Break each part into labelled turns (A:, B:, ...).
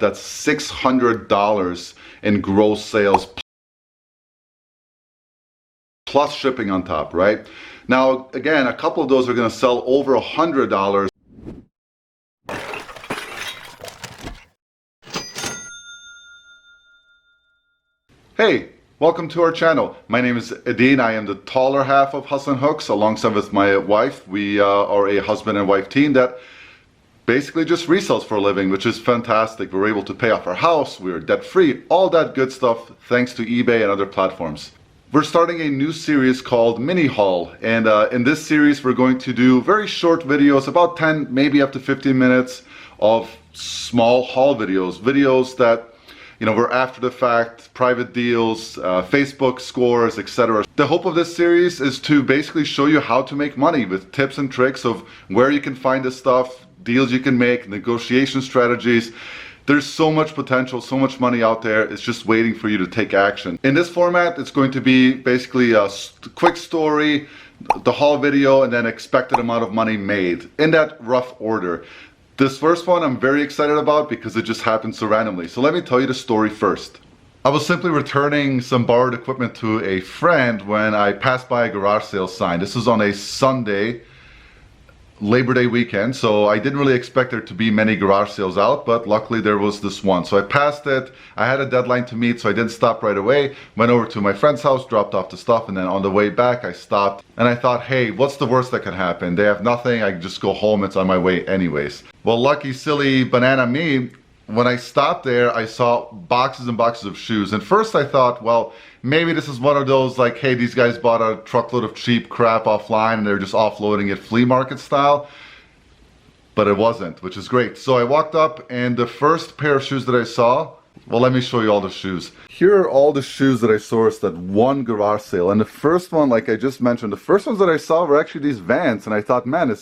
A: That's $600 in gross sales plus shipping on top, right? Now, again, a couple of those are going to sell over $100. Hey, welcome to our channel. My name is Adin. I am the taller half of Hustle and Hooks alongside with my wife. We are a husband and wife team that basically just resells for a living, which is fantastic. We're able to pay off our house, we're debt free, all that good stuff thanks to eBay and other platforms. We're starting a new series called Mini Haul, and in this series we're going to do very short videos, about 10, maybe up to 15 minutes of small haul videos that, you know, we're after the fact, private deals, Facebook scores, etc. The hope of this series is to basically show you how to make money with tips and tricks of where you can find this stuff, deals you can make, negotiation strategies. There's so much potential, so much money out there. It's just waiting for you to take action. In this format, it's going to be basically a quick story, the haul video, and then expected amount of money made in that rough order. This first one I'm very excited about because it just happened so randomly. So let me tell you the story first. I was simply returning some borrowed equipment to a friend when I passed by a garage sale sign. This was on a Sunday, Labor Day weekend, so I didn't really expect there to be many garage sales out, but luckily there was this one. So I passed it. I had a deadline to meet, so I didn't stop right away. Went over to my friend's house, dropped off the stuff, and then on the way back I stopped and I thought, hey, what's the worst that can happen? They have nothing, I can just go home, it's on my way anyways. Well, lucky, silly banana me, when I stopped there, I saw boxes and boxes of shoes. And first I thought, well, maybe this is one of those like, hey, these guys bought a truckload of cheap crap offline and they're just offloading it flea market style. But it wasn't, which is great. So I walked up and the first pair of shoes that I saw, well, let me show you all the shoes. Here are all the shoes that I sourced at one garage sale. And the first one, like I just mentioned, the first ones that I saw were actually these Vans. And I thought, man,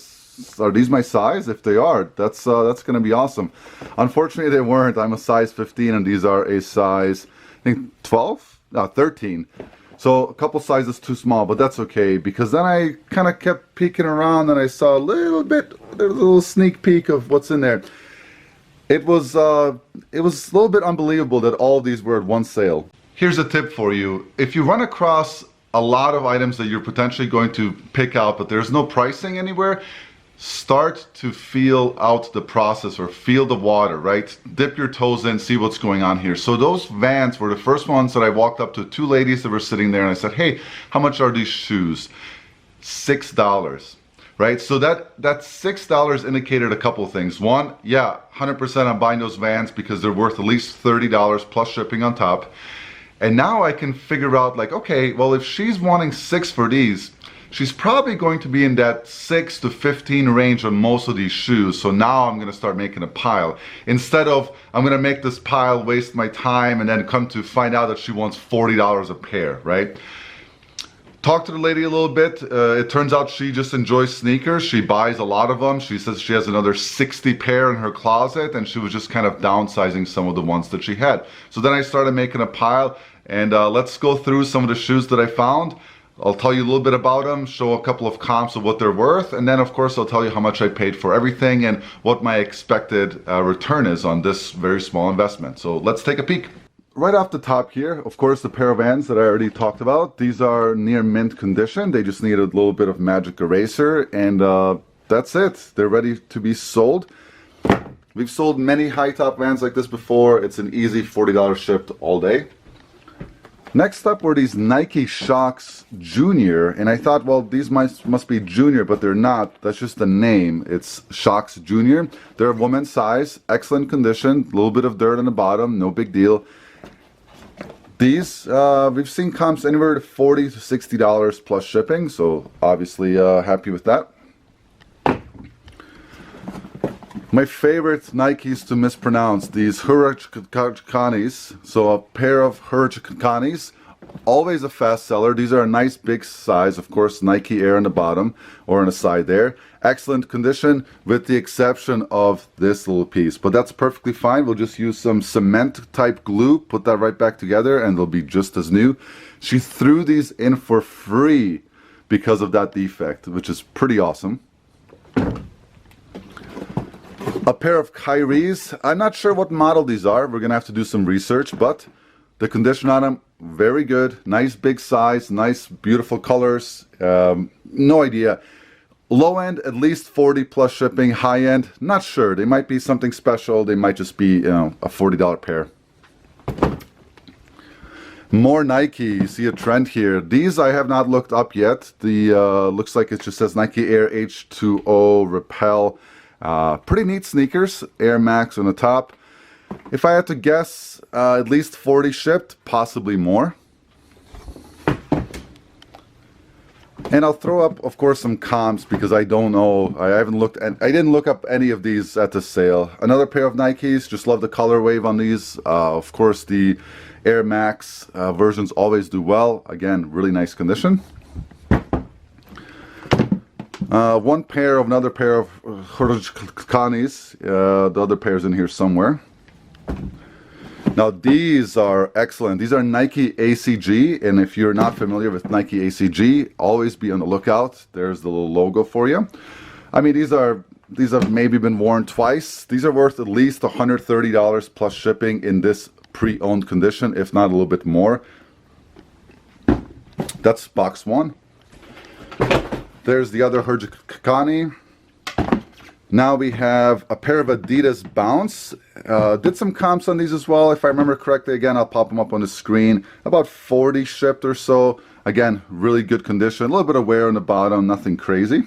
A: are these my size? If they are, that's gonna be awesome. Unfortunately, they weren't. I'm a size 15 and these are a size, I think 12? No, 13. So a couple sizes too small, but that's okay because then I kind of kept peeking around and I saw a little sneak peek of what's in there. It was a little bit unbelievable that all of these were at one sale. Here's a tip for you. If you run across a lot of items that you're potentially going to pick out, but there's no pricing anywhere, start to feel out the process or feel the water, right? Dip your toes in, see what's going on here. So those Vans were the first ones that I walked up to two ladies that were sitting there and I said, hey, how much are these shoes? $6, right? So that $6 indicated a couple of things. One, yeah, 100% I'm buying those Vans because they're worth at least $30 plus shipping on top. And now I can figure out like, okay, well, if she's wanting 6 for these, she's probably going to be in that 6 to 15 range on most of these shoes. So now I'm gonna start making a pile. Instead of, I'm gonna make this pile, waste my time, and then come to find out that she wants $40 a pair, right? Talked to the lady a little bit. It turns out she just enjoys sneakers. She buys a lot of them. She says she has another 60 pair in her closet and she was just kind of downsizing some of the ones that she had. So then I started making a pile and let's go through some of the shoes that I found. I'll tell you a little bit about them, show a couple of comps of what they're worth, and then of course I'll tell you how much I paid for everything and what my expected return is on this very small investment. So let's take a peek. Right off the top here, of course, the pair of Vans that I already talked about. These are near mint condition. They just need a little bit of magic eraser and that's it. They're ready to be sold. We've sold many high top Vans like this before. It's an easy $40 shipped all day. Next up were these Nike Shox Junior, and I thought, well, these must be Junior, but they're not. That's just the name. It's Shox Junior. They're a woman's size, excellent condition, a little bit of dirt on the bottom, no big deal. These, we've seen comps anywhere to $40 to $60 plus shipping, so obviously happy with that. My favorite Nikes to mispronounce, these Hurricanes. So a pair of Hurricanes, always a fast seller. These are a nice big size, of course, Nike Air on the bottom or on the side there. Excellent condition with the exception of this little piece, but that's perfectly fine. We'll just use some cement type glue, put that right back together and they'll be just as new. She threw these in for free because of that defect, which is pretty awesome. A pair of Kyries. I'm not sure what model these are. We're gonna have to do some research, but the condition on them, very good. Nice big size, nice beautiful colors. No idea. Low end, at least 40 plus shipping. High end, not sure. They might be something special. They might just be, a $40 pair. More Nike. You see a trend here. These I have not looked up yet. The looks like it just says Nike Air H2O Repel. Pretty neat sneakers. Air Max on the top. If I had to guess, at least 40 shipped, possibly more. And I'll throw up, of course, some comps because I don't know. I haven't looked at. I didn't look up any of these at the sale. Another pair of Nikes. Just love the color wave on these. Of course, the Air Max versions always do well. Again, really nice condition. Another pair of Kyries. The other pair's in here somewhere. Now these are excellent. These are Nike ACG, and if you're not familiar with Nike ACG, always be on the lookout. There's the little logo for you. I mean, these have maybe been worn twice. These are worth at least $130 plus shipping in this pre-owned condition, if not a little bit more. That's box one. There's the other Kyries. Now we have a pair of Adidas Bounce. Did some comps on these as well. If I remember correctly, again, I'll pop them up on the screen. About 40 shipped or so. Again, really good condition. A little bit of wear on the bottom, nothing crazy.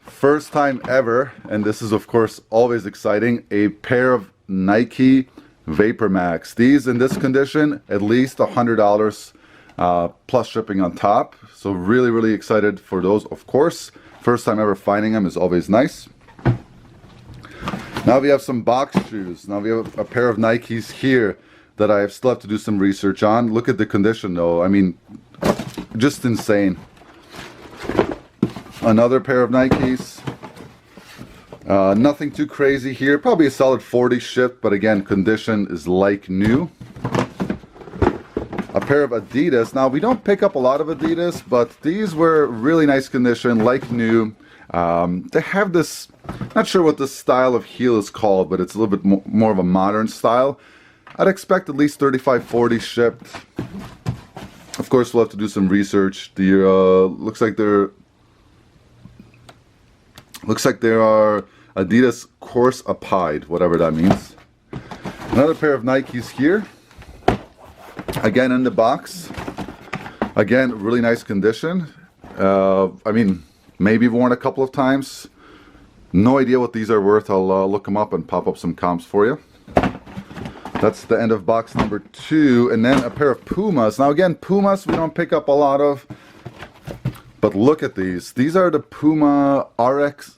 A: First time ever, and this is of course always exciting, a pair of Nike Vapor Max. These in this condition, at least $100 plus shipping on top. So really, really excited for those, of course. First time ever finding them is always nice. Now we have some box shoes. Now we have a pair of Nikes here that I still have to do some research on. Look at the condition though. I mean, just insane. Another pair of Nikes. Nothing too crazy here. Probably a solid 40 shipped, but again, condition is like new. A pair of Adidas. Now we don't pick up a lot of Adidas, but these were really nice condition, like new. They have this, not sure what this style of heel is called, but it's a little bit more of a modern style. I'd expect at least 35-40 shipped. Of course, we'll have to do some research. The looks like there are Adidas Course Applied, whatever that means. Another pair of Nikes here. Again in the box. Again, really nice condition. I mean, maybe worn a couple of times. No idea what these are worth. I'll look them up and pop up some comps for you. That's the end of box number 2. And then a pair of Pumas. Now again, Pumas we don't pick up a lot of. But look at these. These are the Puma RSX.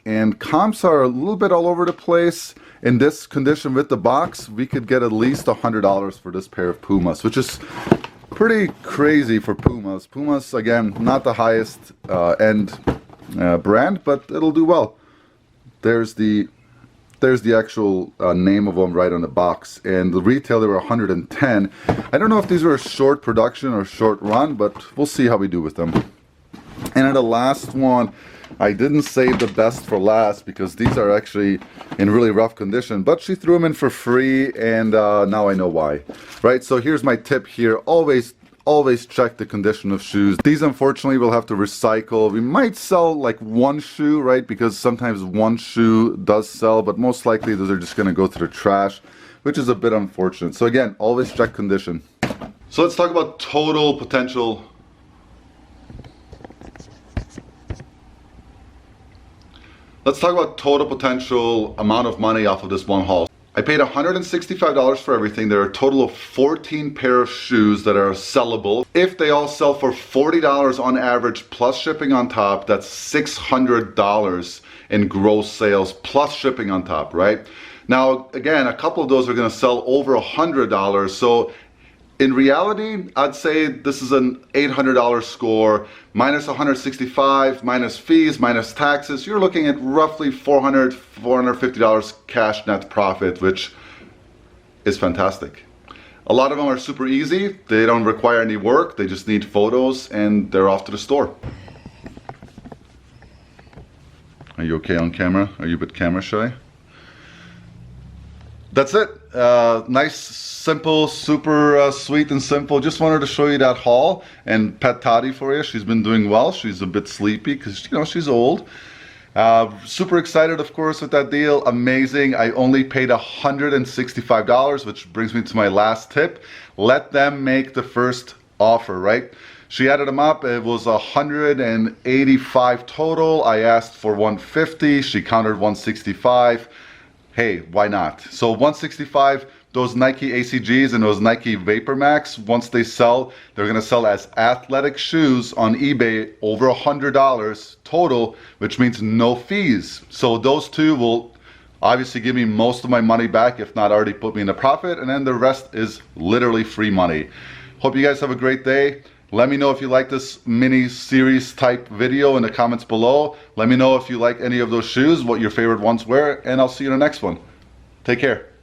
A: And comps are a little bit all over the place. In this condition with the box, we could get at least $100 for this pair of Pumas, which is pretty crazy for Pumas. Pumas, again, not the highest end brand, but it'll do well. There's the actual name of them right on the box, and the retail they were 110. I don't know if these were a short production or short run, but we'll see how we do with them. And then the last one, I didn't save the best for last because these are actually in really rough condition, but she threw them in for free, and now I know why. Right, so here's my tip here. Always check the condition of shoes. These unfortunately we'll have to recycle. We might sell like one shoe, right, because sometimes one shoe does sell, but most likely those are just going to go to the trash, which is a bit unfortunate. So again, always check condition. So let's talk about total potential. Let's talk about total potential amount of money off of this one haul. I paid $165 for everything. There are a total of 14 pair of shoes that are sellable. If they all sell for $40 on average plus shipping on top, that's $600 in gross sales plus shipping on top, right? Now, again, a couple of those are gonna sell over $100. So in reality, I'd say this is an $800 score, minus $165, minus fees, minus taxes. You're looking at roughly $400, $450 cash net profit, which is fantastic. A lot of them are super easy. They don't require any work. They just need photos and they're off to the store. Are you okay on camera? Are you a bit camera shy? That's it. Nice, simple, super sweet and simple. Just wanted to show you that haul and pet Toddy for you. She's been doing well. She's a bit sleepy because, you know, she's old. Super excited, of course, with that deal. Amazing. I only paid $165, which brings me to my last tip. Let them make the first offer, right? She added them up. It was 185 total. I asked for 150. She countered 165. Hey, why not? So 165, those Nike ACGs and those Nike Vapor Max, once they sell, they're gonna sell as athletic shoes on eBay over $100 total, which means no fees. So those two will obviously give me most of my money back, if not already put me in a profit, and then the rest is literally free money. Hope you guys have a great day. Let me know if you like this mini series type video in the comments below. Let me know if you like any of those shoes, what your favorite ones were, and I'll see you in the next one. Take care.